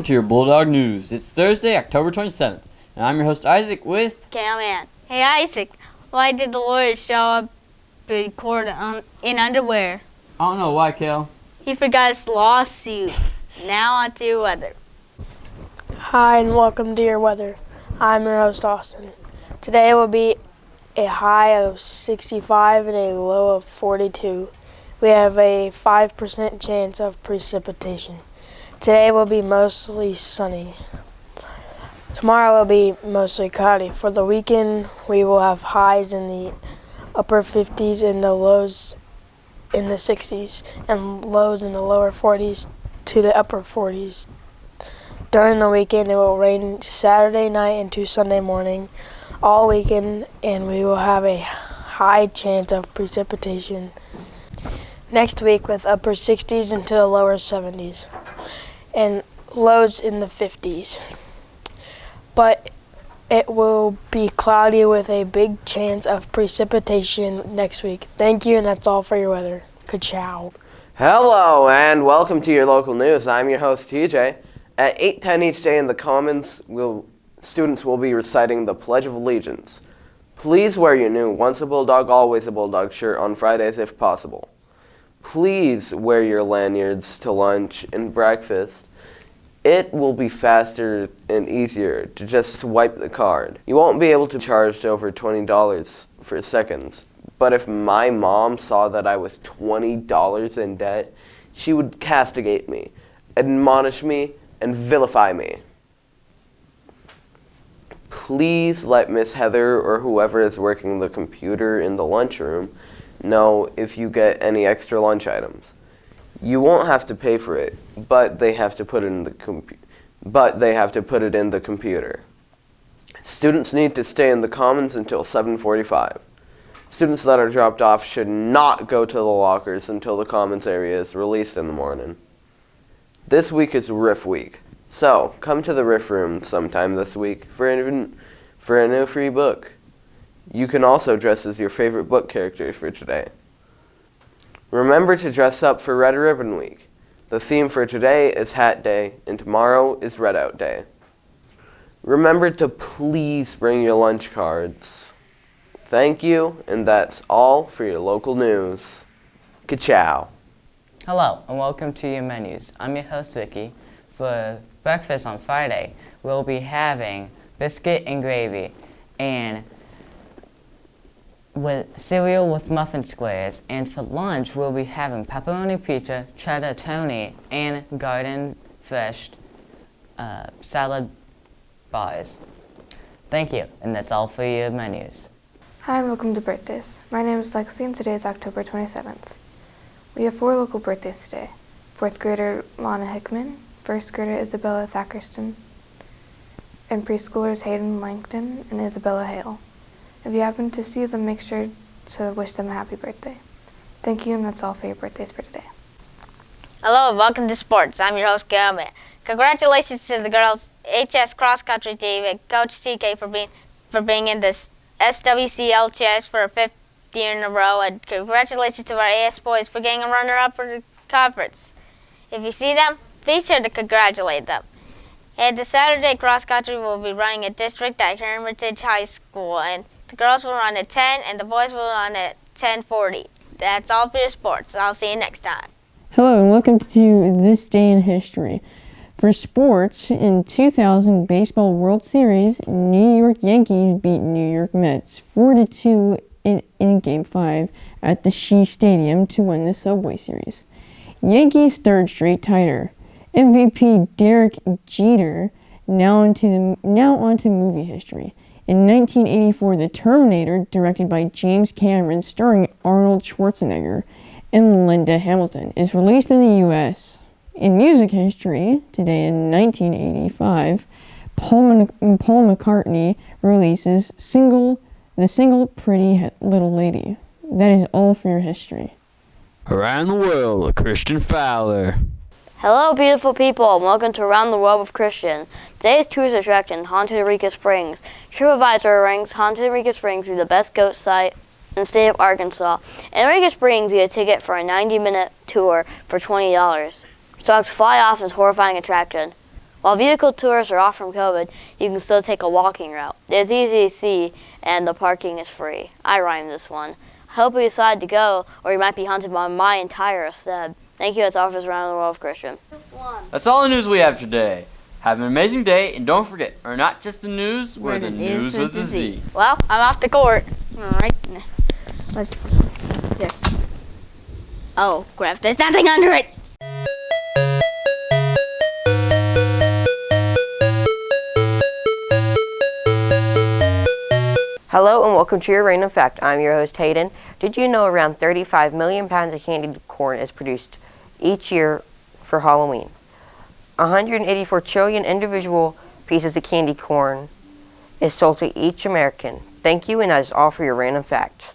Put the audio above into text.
to your Bulldog News. It's Thursday, October 27th, and I'm your host Isaac with Cameron. Hey Isaac, why did the lawyer show up in court in underwear? I don't know why, Kale. He forgot his lawsuit. Now on to your weather. Hi and welcome to your weather. I'm your host Austin. Today will be a high of 65 and a low of 42. We have a 5% chance of precipitation. Today will be mostly sunny. Tomorrow will be mostly cloudy. For the weekend, we will have highs in the upper 50s and the lows in the 60s and lows in the lower 40s to the upper 40s. During the weekend, it will rain Saturday night into Sunday morning all weekend, and we will have a high chance of precipitation next week with upper 60s into the lower 70s and lows in the 50s. But it will be cloudy with a big chance of precipitation next week. Thank you, and that's all for your weather. Ka-chow. Hello, and welcome to your local news. I'm your host, TJ. At 8:10 each day in the Commons, students will be reciting the Pledge of Allegiance. Please wear your new Once a Bulldog, Always a Bulldog shirt on Fridays if possible. Please wear your lanyards to lunch and breakfast. It will be faster and easier to just swipe the card. You won't be able to charge over $20 for seconds, but if my mom saw that I was $20 in debt, she would castigate me, admonish me, and vilify me. Please let Miss Heather or whoever is working the computer in the lunchroom know if you get any extra lunch items. You won't have to pay for it, but they have to put it in the computer. Students need to stay in the Commons until 7:45. Students that are dropped off should not go to the lockers until the Commons area is released in the morning. This week is Riff Week, so come to the Riff Room sometime this week for a new free book. You can also dress as your favorite book characters for today. Remember to dress up for Red Ribbon Week. The theme for today is Hat Day, and tomorrow is Red Out Day. Remember to please bring your lunch cards. Thank you, and that's all for your local news. Ka-chow. Hello, and welcome to your menus. I'm your host, Vicky. For breakfast on Friday, we'll be having biscuit and gravy, and with cereal with muffin squares. And for lunch, we'll be having pepperoni pizza, cheddar tony, and garden fresh salad bars. Thank you, and that's all for your menus. Hi and welcome to Birthdays. My name is Lexi and today is October 27th. We have 4 local birthdays today. 4th grader Lana Hickman, 1st grader Isabella Thackerston, and preschoolers Hayden Langton and Isabella Hale. If you happen to see them, make sure to wish them a happy birthday. Thank you, and that's all for your birthdays for today. Hello and welcome to sports. I'm your host Cameron. Congratulations to the girls HS cross country team and Coach TK for being in the SWCL chess for a 5th year in a row, and congratulations to our AS boys for getting a runner-up for the conference. If you see them, be sure to congratulate them. And the Saturday cross country will be running a district at Hermitage High School, and the girls will run at 10 and the boys will run at 10:40. That's all for your sports. I'll see you next time. Hello and welcome to This Day in History. For sports, in 2000 Baseball World Series, New York Yankees beat New York Mets 4-2 in Game 5 at the Shea Stadium to win the Subway Series. Yankees' third straight title. MVP Derek Jeter now onto movie history. In 1984, The Terminator, directed by James Cameron, starring Arnold Schwarzenegger and Linda Hamilton, is released in the U.S. In music history, today in 1985, Paul McCartney releases the single Pretty Little Lady. That is all for your history. Around the World with Christian Fowler. Hello, beautiful people, and welcome to Around the World with Christian. Today's tourist attraction, Haunted Eureka Springs. TripAdvisor ranks Haunted Eureka Springs to be the best ghost site in the state of Arkansas. In Eureka Springs, you get a ticket for a 90-minute tour for $20. So let's fly off this horrifying attraction. While vehicle tours are off from COVID, you can still take a walking route. It's easy to see, and the parking is free. I rhymed this one. I hope you decide to go, or you might be hunted by my entire instead. Thank you. That's Office Around the World of Christian. That's all the news we have today. Have an amazing day, and don't forget, we're not just the news, we're the news with a Z. Well, I'm off to court. All right. Let's just. Oh, crap. There's nothing under it. Hello and welcome to your Random Fact. I'm your host Hayden. Did you know around 35 million pounds of candied corn is produced each year for Halloween? 184 trillion individual pieces of candy corn is sold to each American. Thank you, and that is all for your Random Fact.